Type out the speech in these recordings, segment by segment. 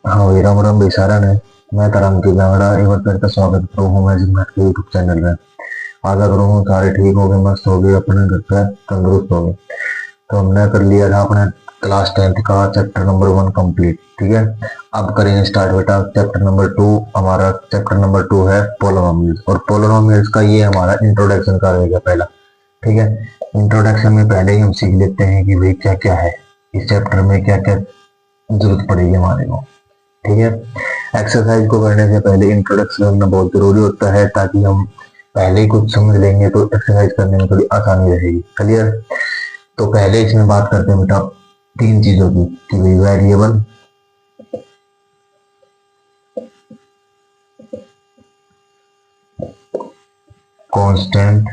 हाँ भाई, राम राम भाई सारा ने। मैं तरंग की गावड़ा एक बार फिर का स्वागत करूँ हूँ मैं जिम्मेट के यूट्यूब चैनल में। आशा करूँ सारे ठीक हो गए, मस्त हो गए, अपने घर पे तंदुरुस्त हो गए। तो हमने कर लिया था अपने क्लास 10th का चैप्टर नंबर 1 कंप्लीट। ठीक है, अब करेंगे स्टार्ट बेटा चैप्टर नंबर 2। हमारा चैप्टर नंबर 2 है पोलोनोमियल्स, और पोलोनोमियल्स का ये हमारा इंट्रोडक्शन का रहेगा पहला। ठीक है, इंट्रोडक्शन में पहले ही हम सीख लेते हैं कि भाई क्या क्या है इस चैप्टर में, क्या क्या जरूरत पड़ेगी हमारे को। ठीक है, एक्सरसाइज को करने से पहले इंट्रोडक्शन करना बहुत जरूरी होता है, ताकि हम पहले ही कुछ समझ लेंगे तो एक्सरसाइज करने में थोड़ी आसानी रहेगी। क्लियर। तो पहले इसमें बात करते हैं बेटा तीन चीजों की, कि भाई वेरिएबल, कांस्टेंट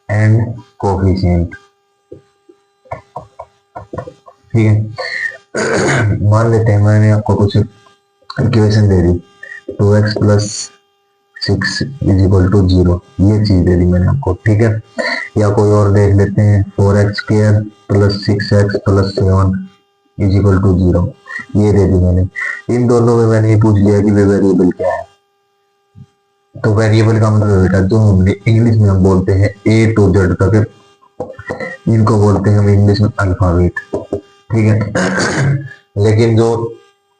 एंड कोफिशिएंट। ठीक है, मान लेते हैं मैंने आपको कुछ इक्वेशन दे दी, 2x+6 = 0, ये चीज दे दी मैंने आपको। ठीक है, या कोई और देख लेते हैं, 4x² + 6x + 7 = 0, ये दे दी मैंने। इन दोनों में मैंने ये पूछ लिया कि वे वेरिएबल क्या है। तो वेरिएबल का मतलब बेटा जो हमने इंग्लिश में हम बोलते हैं ए टू जेड तक, इनको बोलते हैं हम इंग्लिश में अल्फाबेट। ठीक है, लेकिन जो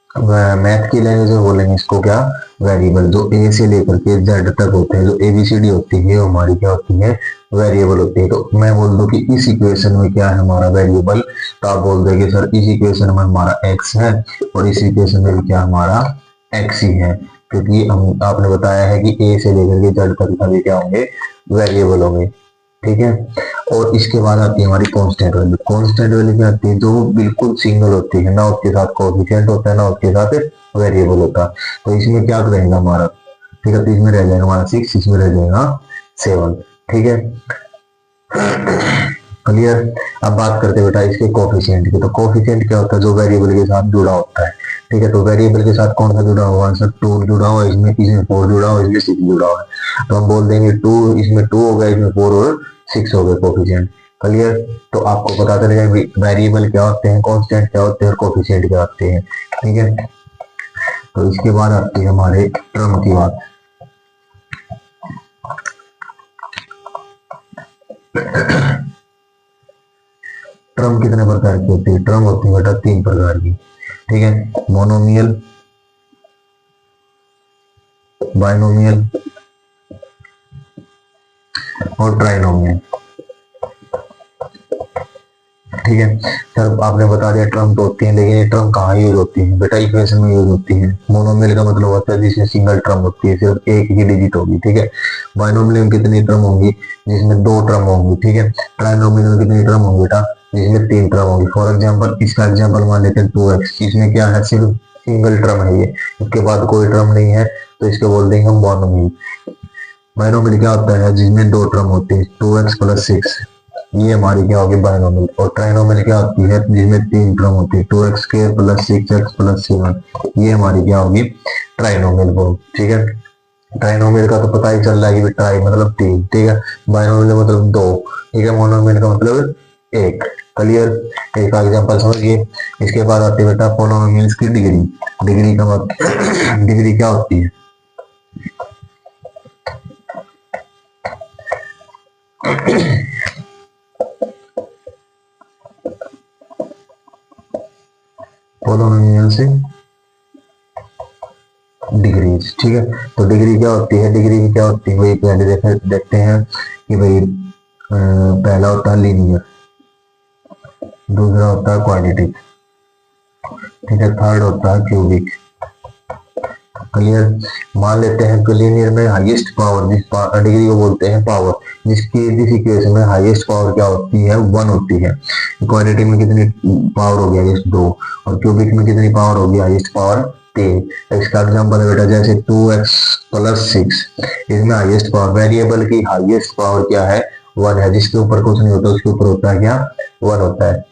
मैथ की लैंग्वेज में बोलेंगे इसको क्या, वेरिएबल। जो ए से लेकर के जेड तक होते हैं, जो एबीसीडी होती है वो हमारी क्या होती है, वेरिएबल होती है। तो मैं बोल दूं कि इस इक्वेशन में क्या है हमारा वेरिएबल, तो आप बोल देंगे सर इस इक्वेशन में हमारा एक्स है, और इस इक्वेशन में भी क्या हमारा एक्स ही है, क्योंकि हम आपने बताया है कि ए से लेकर के जेड तक सभी क्या होंगे, वेरिएबल होंगे। ठीक है, और इसके बाद आती है हमारी कांस्टेंट वैल्यू। कांस्टेंट वैल्यू क्या आती है, जो बिल्कुल सिंगल होती है, ना उसके साथ कोएफिशिएंट होता है ना उसके साथ वेरिएबल होता है। तो इसमें क्या रहेगा हमारा, ठीक है, तो इसमें रह जाएगा हमारा 6, इसमें रह जाएगा 7। ठीक है, क्लियर। अब बात करते हैं बेटा इसके कोफिशिएंट की। तो कोफिशिएंट क्या होता है, जो वेरिएबल के साथ जुड़ा होता है। ठीक है, तो वेरिएबल के साथ कौन सा जुड़ा हुआ है सर, 2 जुड़ा हुआ है, इसमें 4 जुड़ा हुआ है, इसमें 6 जुड़ा हुआ है। तो हम बोल देंगे 2, इसमें 2 हो गया, इसमें 4 और 6 हो गए कोफिशिएंट। क्लियर। तो आपको पता चलेगा वेरिएबल क्या होते हैं, कांस्टेंट क्या होते हैं, और कोफिशिएंट क्या होते हैं। ठीक है, तो इसके बाद आती है हमारे टर्म की बात। टर्म कितने प्रकार की होती है, टर्म होती है बेटा 3 प्रकार की। ठीक है, मोनोमियल, बाइनोमियल और ट्राइनोमियल। ठीक है सर, आपने बता दिया टर्म तो होती है, लेकिन ये टर्म कहाँ यूज होती है बेटा, इक्वेशन में यूज होती है। मोनोमियल का मतलब होता है जिसमें सिंगल टर्म होती है, सिर्फ एक ही डिजिट होगी। ठीक है, बाइनोमियल में कितनी टर्म होंगी, जिसमें 2 टर्म होंगी। ठीक है, ट्राइनोमियल में कितनी टर्म होंगी बेटा, जिसमें 3 टर्म होंगी। फॉर एग्जाम्पल इसका एग्जाम्पल मान लेते हैं 2x, इसमें क्या है, सिर्फ सिंगल टर्म है ये, इसके बाद कोई टर्म नहीं है, तो इसको बोल देंगे हम बाइनोमियल। बाइनोमियल क्या होता है, जिसमें 2 टर्म होती है, 2x + 6, ये हमारी क्या होगी बाइनोमियल। और ट्राइनोमियल क्या होती है, जिसमें 3 टर्म होती है, 2x² + 6x + 7, ये हमारी क्या होगी, ट्राइनोमियल फॉर्म। ठीक है, ट्राइनोमियल का तो पता ही चल रहा है कि ट्राई मतलब 3। ठीक है, बाइनोमियल मतलब 2। ठीक है, मोनोमियल का मतलब 1। क्लियर। एक एग्जांपल समझिए। इसके बाद आती है बेटा पोलिनोमियल्स की डिग्री। डिग्री का मतलब डिग्री क्या होती है, पोलिनोमियल से डिग्रीज। ठीक है, तो डिग्री क्या होती है, डिग्री क्या होती है वही पहले देखते हैं कि भाई पहला होता है लीनियर, दूसरा होता है क्वाड्रेटिक, ठीक है, थर्ड होता है क्यूबिक। क्लियर। मान लेते हैं कि लीनियर में हाईएस्ट पावर, जिस डिग्री को बोलते हैं पावर, जिस इक्वेशन में हाईएस्ट पावर क्या होती है, 1 होती है। क्वाड्रेटिक में कितनी पावर होगी, हाईएस्ट 2। और क्यूबिक में कितनी पावर होगी, हाईएस्ट पावर 3। इसका एग्जांपल है बेटा जैसे 2x + 6, इसमें हाईएस्ट पावर, वेरिएबल की हाईएस्ट पावर क्या है, 1 है। जिसके ऊपर कुछ नहीं होता उसके ऊपर होता है क्या, 1 होता है।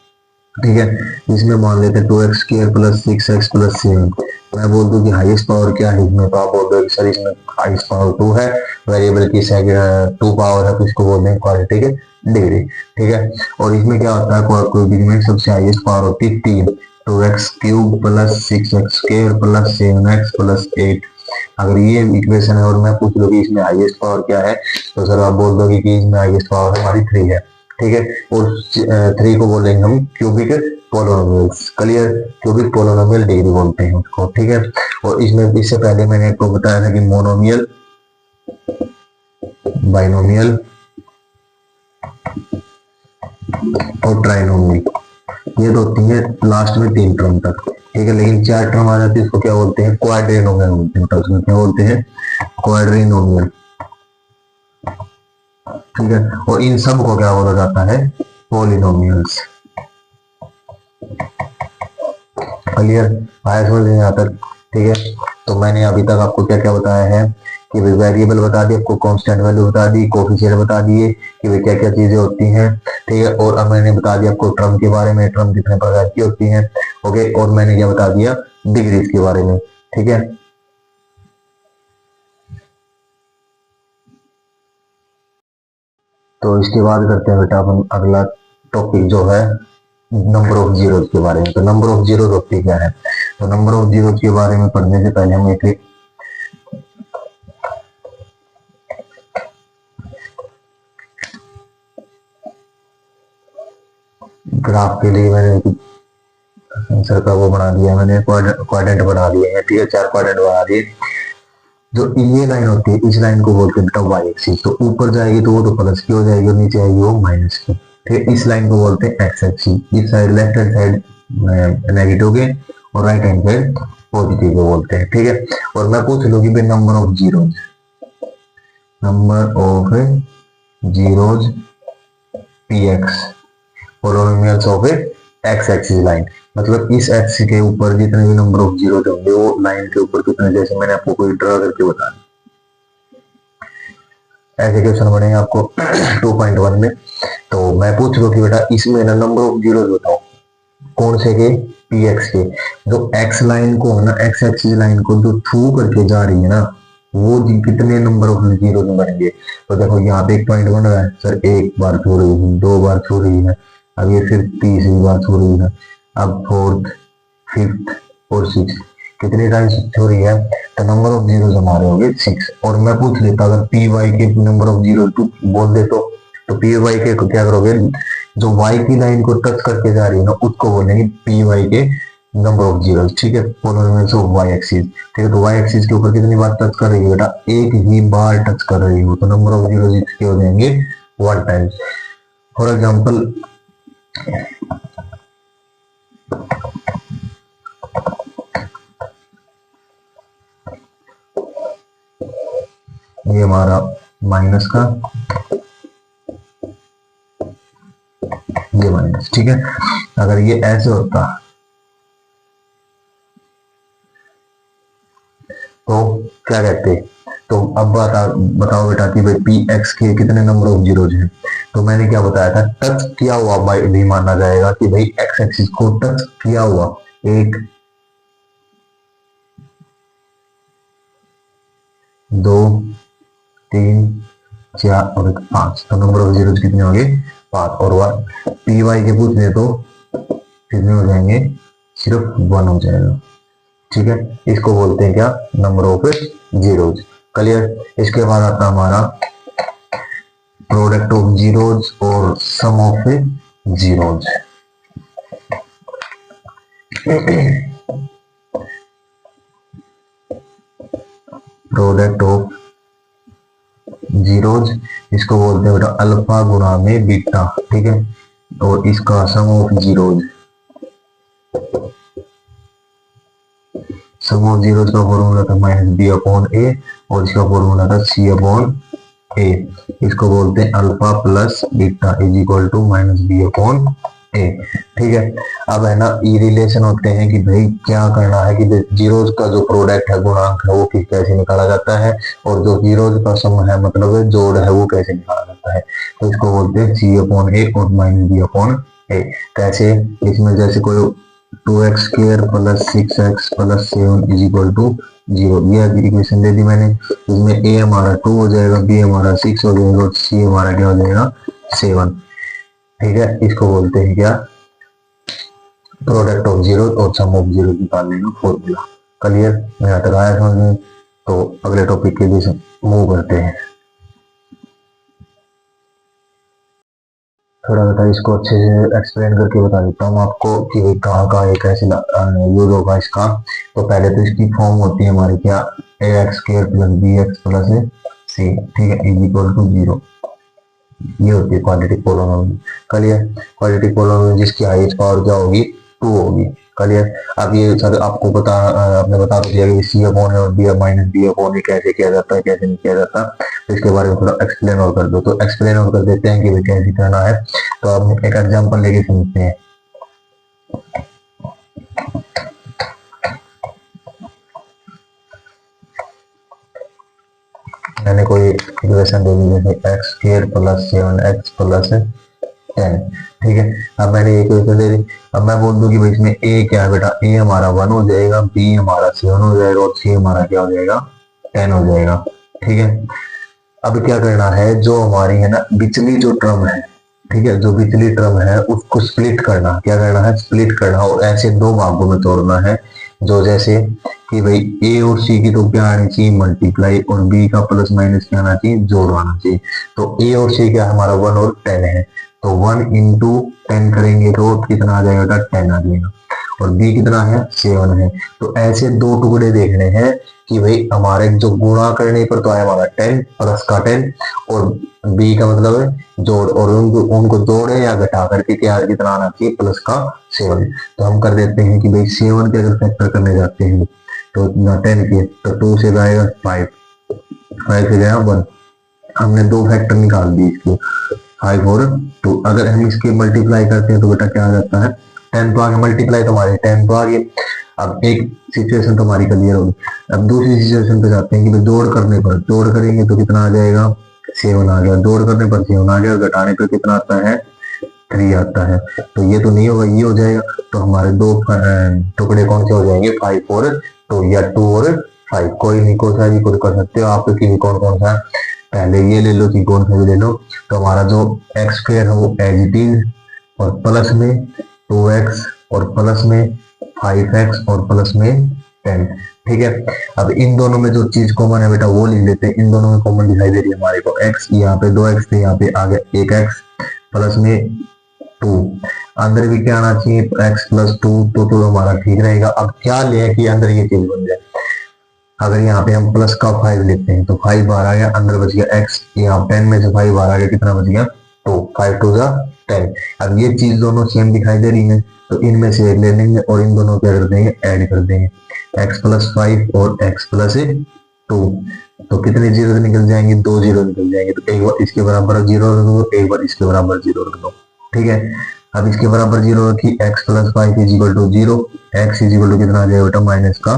ठीक है, इसमें मान लेते हैं 2x² + 6x + 7, मैं बोल दूं कि हाईएस्ट पावर क्या है इसमें, तो आप बोल दो सर इसमें हाईएस्ट पावर 2 है, वेरिएबल की सेकंड 2 पावर है, तो इसको बोल देंगे क्वाड्रेटिक डिग्री। ठीक है, और इसमें क्या होता है, क्यूबिक में सबसे हाईएस्ट पावर होती है 3, 2x³ plus 6x² plus 7x plus 8। अगर ये इक्वेशन है और मैं पूछ लो कि इसमें हाईएस्ट पावर क्या है, तो सर आप बोल दोगे कि इसमें हाईएस्ट पावर हमारी 3 है। ठीक है, और 3 को बोलेंगे हम cubic polynomials. Clear, cubic polynomial degree बोलते हैं उसको। ठीक है, और इसमें इससे पहले मैंने आपको बताया था कि मोनोमियल, बाइनोमियल और ट्राइनोमियल, ये तो होती है लास्ट में 3 टर्म तक। ठीक है, लेकिन 4 टर्म आ जाती है, उसको क्या बोलते हैं, क्वाड्रिनोमियल बोलते हैं। उसमें क्या बोलते हैं, क्वाड्रिनोमियल। ठीक है, और इन सब को क्या बोला जाता है, पॉलिनोमियल्स। क्लियर, आया समझ में आता। ठीक है, तो मैंने अभी तक आपको क्या क्या बताया है कि भाई वेरिएबल बता दिए, आपको कांस्टेंट वैल्यू बता दी, कोफिशिएंट बता दिए कि भाई क्या क्या चीजें होती हैं। ठीक है, और अब मैंने बता दिया आपको ट्रम के बारे में, ट्रम कितने प्रकार की होती हैं। ओके, और मैंने क्या बता दिया, डिग्रीज के बारे में। ठीक है, तो इसके बाद करते हैं बेटा अपन अगला टॉपिक जो है नंबर ऑफ जीरोज के बारे में। तो नंबर ऑफ जीरोज होती क्या है, तो नंबर ऑफ जीरोज के बारे में पढ़ने से पहले हम एक ग्राफ के लिए मैंने आंसर का वो बना दिया, मैंने क्वाड्रेंट बना दिए हैं। ठीक है, 4 क्वाड्रेंट बना दिए। जो ये लाइन होती है, इस लाइन को बोलते हैं बेटा वाई एक्सिस। तो ऊपर जाएगी तो वो तो प्लस की हो जाएगी और नीचे आएगी वो माइनस की। ठीक है, इस लाइन को बोलते हैं एक्स एक्सिस। इस side left hand side negative के और राइट हैंड साइड पॉजिटिव को बोलते हैं। ठीक है, और मैं पूछ लूँ कि भाई number of zeros, number of zeros P x polynomials of x axis line, मतलब इस एक्स के ऊपर जितने भी नंबर ऑफ जीरो होंगे वो लाइन के ऊपर कितने, जैसे मैंने आपको कोई ड्रा करके बता दिया। ऐसे क्वेश्चन बनेंगे आपको 2.1 में। तो मैं पूछ लो कि बेटा इसमें ना नंबर ऑफ जीरो बताओ, कौन से के, पी एक्स के। जो एक्स लाइन को है ना, एक्स एक्सिस लाइन को जो थ्रू करके जा रही है ना, वो कितने नंबर ऑफ जीरो बनेंगे। तो देखो यहाँ पे एक पॉइंट बन रहा है, सर एक बार छू रही है, 2 बार छू रही है, अब ये फिर तीसरी बार छू रही है, अब 4th 5th और 6th, कितनी टाइम्स छू रही है। तो नंबर ऑफ जीरो हमारे हो गए 6। और मैं पूछ लेता अगर पी वाई के नंबर ऑफ जीरो टू बोल दे तो पी वाई के को क्या करोगे, जो वाई की लाइन को टच करके जा रही है ना, उसको बोलेंगे पी वाई के नंबर ऑफ जीरो। ठीक है, पोलराइजेशन ऑफ वाई एक्सिस। ठीक है, तो वाई एक्सिस के ऊपर कितनी बार टच कर रही है बेटा, एक ही बार टच कर रही हो, तो नंबर ऑफ जीरो इसके हो जाएंगे 1 टाइम्स। फॉर एग्जाम्पल ये हमारा माइनस का, ये माइनस। ठीक है, अगर ये ऐसे होता तो क्या कहते, तो अब बताओ बेटा कि भाई पी एक्स के कितने नंबर ऑफ जीरोज हैं। तो मैंने क्या बताया था, टच किया हुआ भी माना जाएगा कि भाई एक्स एक्सिस को टच किया हुआ, 1 2 3 4 और 5, तो नंबर ऑफ जीरोज कितने होंगे, 5। और 1 पी वाई के पूछने तो कितने हो जाएंगे, सिर्फ 1 हो जाएगा। ठीक है, इसको बोलते हैं क्या, नंबर ऑफ जीरोज। क्लियर, इसके बाद आता हमारा प्रोडक्ट ऑफ जीरोज और sum of zeros. Product of zeros, इसको बोलते हैं बेटा अल्फा गुणा में बीटा। ठीक है, और इसका sum of zeros, sum of zeros का फॉर्मूला था माइनस बी अपॉन ए और इसका फॉर्मूला था सी अपॉन ए। इसको बोलते हैं alpha plus beta is equal to minus B upon A. ठीक है, अब है ना ई रिलेशन होते हैं कि भाई क्या करना है कि जीरोज का जो प्रोडक्ट है, गुणांक है, वो किस कैसे निकाला जाता है, और जो जीरोज का सम है मतलब जोड़ है वो कैसे निकाला जाता है। तो इसको बोलते हैं सी अपॉन ए और माइनस बी अपॉन ए। कैसे, इसमें जैसे कोई 2x² plus 6x plus 7 is equal to 0, ये इक्वेशन दे दी मैंने। इसमें a हमारा 2 हो जाएगा, b हमारा 6 हो जाएगा और c हमारा क्या हो जाएगा 7। ठीक है, इसको बोलते हैं क्या, प्रोडक्ट ऑफ जीरो और सम ऑफ जीरो निकालने का फॉर्मूला। क्लियर, यहाँ तक आया समझ में? तो अगले टॉपिक के लिए मूव करते हैं। थोड़ा बता, इसको अच्छे से एक्सप्लेन करके बता देता हूँ आपको कि भाई कहाँ कहाँ ये कैसे यूज होगा इसका। तो पहले तो इसकी फॉर्म होती है हमारी क्या, A X square plus B X plus C, ठीक है, इज इक्वल टू जीरो। ये होती है quadratic polynomial. Clear, quadratic polynomial जिसकी हाईएस्ट पावर क्या होगी, 2 होगी। क्लियर, अब ये सर आपको आपने बता दिया कि सी अपॉन है और बी माइनस बी अपॉन कैसे किया जाता है, कैसे नहीं किया जाता, तो इसके बारे में थोड़ा एक्सप्लेन और कर दो। तो एक्सप्लेन और कर देते हैं कि भाई कैसे करना है। तो आप एक एग्जांपल लेके समझते हैं। मैंने कोई इक्वेशन दे दी जैसे x square plus 7x plus 10, ठीक है। अब मैंने एक इक्वेशन दे दी। अब मैं बोल दूं कि भाई इसमें ए क्या है बेटा, ए हमारा 1 हो जाएगा, बी हमारा 7 हो जाएगा और सी हमारा क्या हो जाएगा, 10 हो जाएगा, ठीक है। अब क्या करना है, जो हमारी है ना बिचली जो टर्म है, ठीक है, जो बिचली टर्म है उसको स्प्लिट करना। क्या करना है, स्प्लिट करना और ऐसे दो भागों में तोड़ना है। जो जैसे कि भाई ए और सी की तो क्या आनी चाहिए, मल्टीप्लाई, और बी का प्लस माइनस क्या आना चाहिए, जोड़ आना चाहिए। तो ए और सी क्या हमारा 1 और 10 है, तो 1 इंटू 10 करेंगे तो कितना आ जाएगा, 10 आ जाएगा। और बी कितना है, 7 है। तो ऐसे दो टुकड़े देखने हैं कि भाई हमारे जो गुणा करने पर तो आया हमारा 10 प्लस का 10, और बी का मतलब है जोड़, और उनको जोड़े या घटा करके क्या कितना आना चाहिए, प्लस का 7। तो हम कर देते हैं कि भाई 7 के अगर फैक्टर करने जाते हैं तो 10 के, तो 2 से जाएगा 5, 5 से गया 1। हमने दो फैक्टर निकाल दिए इसके, 5 और 2। अगर हम इसके मल्टीप्लाई करते हैं तो बेटा क्या आ जाता है, 10 तो आगे, मल्टीप्लाई तो हमारे 10 तो आगे। अब एक सिचुएशन तो हमारी क्लियर होगी। अब दूसरी सिचुएशन पे जाते हैं कि जोड़ करने पर, जोड़ करेंगे तो कितना आ जाएगा, 7 आ गया, जोड़ करने पर 7 आ गया, घटाने पर कितना आता है, 3 आता है। तो ये तो नहीं होगा, ये हो जाएगा। तो हमारे दो टुकड़े कौन से हो जाएंगे, 5 और 2, या 2 और 5, कोई नहीं, कोई सा भी कोई कर सकते हो आप, कि कौन कौन सा, पहले ये ले लो कि कौन सा भी ले लो। तो हमारा जो एक्स स्क्वायर है वो एज इट इज, और प्लस में 2x और प्लस में 5x और प्लस में 10, ठीक है। अब इन दोनों में जो चीज कॉमन है बेटा वो लिख लेते हैं। इन दोनों में कॉमन दिखाई दे रही है हमारे को x, यहाँ पे 2x थे, यहाँ पे आ गया 1x प्लस में 2। अंदर भी क्या आना चाहिए, x प्लस 2, तो हमारा ठीक रहेगा। अब क्या ले कि अंदर ये चीज बन जाए, अगर यहाँ पे हम प्लस का 5 लेते हैं तो 5 बाहर आ गया, अंदर बच गया x, यहाँ 10 में से 5 बाहर आ गया, कितना बच गया, 2, 5 टू 10। अब ये चीज दोनों सेम दिखाई दे रही है, तो इनमें से एक ले लेंगे और इन दोनों क्या कर देंगे, ऐड कर देंगे, x प्लस 5 और x प्लस 2। तो कितने जीरो निकल जाएंगे, 2 जीरो निकल जाएंगे। तो एक बार इसके बराबर जीरो रख दो, एक बार इसके बराबर जीरो रख दो, ठीक है। अब इसके बराबर जीरो रखी, x plus 5 is equal to 0, x is equal to कितना आ जाएगा बेटा, माइनस का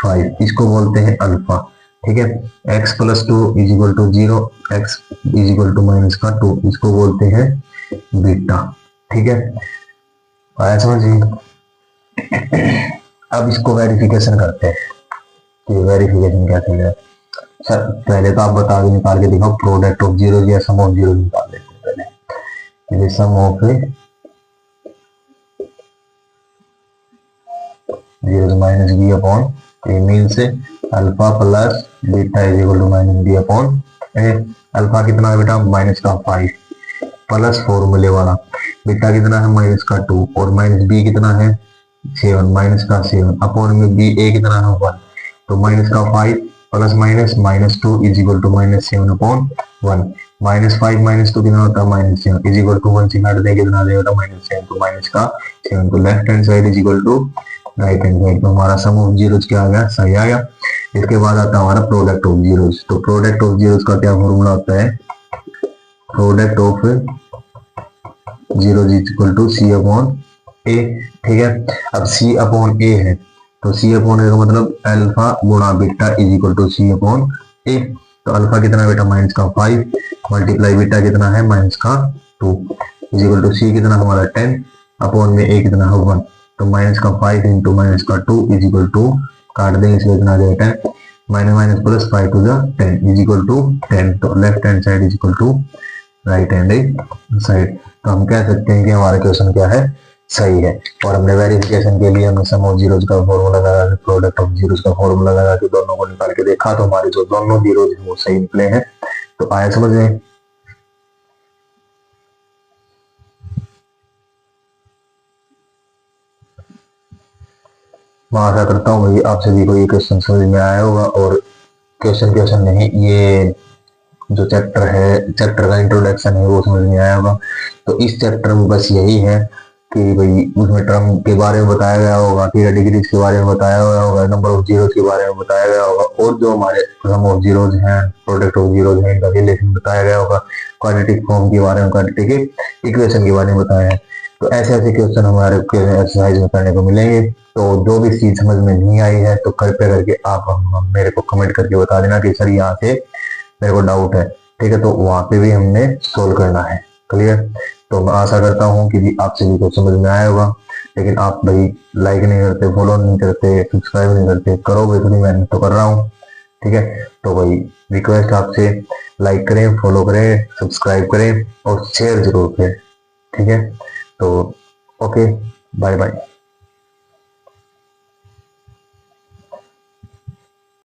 5, इसको बोलते हैं अल्फा, ठीक है। x plus 2 is equal to 0, x is equal to minus का 2, इसको बोलते हैं बीटा, ठीक है। आया समझिए। अब इसको वेरिफिकेशन करते हैं कि वेरिफिकेशन कैसे है। सर पहले तो आप बता दो, निकाल के दिखाओ, प्रोडक्ट ऑफ जीरो या सम ऑफ जीरो निकाल लेते हैं पहले। Sum of zero minus B upon A, means alpha plus beta is equal to minus B upon A. Alpha कितना है बेटा, माइनस का 5 प्लस फॉर्मूले वाला, बीटा कितना है, माइनस का 2, और माइनस बी कितना है, 7, माइनस का 7 अपॉन में बी ए कितना है, 1। तो माइनस का 5 plus minus minus 2 is equal to minus 7 upon 1। Minus 5 minus 2 कितना होता है, माइनस 7 इज इक्वल टू 1 से काट देंगे कितना आ जाएगा, माइनस 7। तो माइनस का 7, तो left hand side is equal to right hand side. तो हमारा सम ऑफ जीरोस क्या आ गया, सही आ गया। इसके बाद आता है हमारा प्रोडक्ट ऑफ जीरोस। तो प्रोडक्ट ऑफ जीरोस का क्या फॉर्मूला होता है, product of zero is equal to C upon A, ठीक है। अब सी अपॉन ए है, तो सी अपॉन ए का मतलब अल्फा गुणा beta is equal to C upon A. तो अल्फा कितना बेटा, माइनस का 5 मल्टीप्लाई बीटा कितना है, माइनस का 2 इज इक्वल टू सी कितना हमारा 10 अपॉन में ए कितना है 1। तो माइनस का 5 इंटू माइनस का 2 इज इक्वल टू, काट देंगे इसलिए कितना आ जाएगा 10, minus minus plus 5 to 10 is equal to 10। तो left hand side is equal to right hand side. तो हम कह सकते हैं कि हमारा क्वेश्चन क्या है, सही है। और हमने वेरिफिकेशन के लिए हमने सम ऑफ जीरोज का फॉर्मूला लगा के, प्रोडक्ट ऑफ जीरोज का फॉर्मूला लगा के दोनों को निकाल के देखा, तो हमारे जो दोनों जीरोज हैं वो सही निकले हैं। तो आया समझ में? मैं आशा करता हूँ भाई आप सभी को ये क्वेश्चन समझ में आया होगा। और क्वेश्चन नहीं, ये जो चैप्टर है, चैप्टर का इंट्रोडक्शन है वो समझ में आया होगा। तो इस चैप्टर में बस यही है कि भाई उसमें टर्म के बारे में बताया गया होगा, ठीक है, डिग्रीज के बारे में बताया गया होगा, नंबर ऑफ जीरोज के बारे में बताया गया होगा, और जो हमारे सम ऑफ जीरोज हैं, प्रोडक्ट ऑफ जीरोज हैं, इनका रिलेशन बताया गया होगा, क्वाड्रेटिक फॉर्म के बारे में, क्वाड्रेटिक इक्वेशन के बारे में बताया है। तो ऐसे ऐसे क्वेश्चन हमारे एक्सरसाइज में करने को मिलेंगे। तो जो भी चीज समझ में नहीं आई है तो कृपया करके आप मेरे को कमेंट करके बता देना कि सर यहाँ से मेरे को डाउट है, ठीक है, तो वहां पे भी हमने सोल्व करना है। क्लियर? तो मैं आशा करता हूँ कि आप सभी को समझ में आया होगा। लेकिन आप भाई लाइक नहीं करते, फॉलो नहीं करते, सब्सक्राइब नहीं करते, करो भाई, इतनी मेहनत तो कर रहा हूँ, ठीक है। तो भाई रिक्वेस्ट आपसे, लाइक करें, फॉलो करें, सब्सक्राइब करें और शेयर जरूर करें, ठीक है। तो ओके, बाय बाय।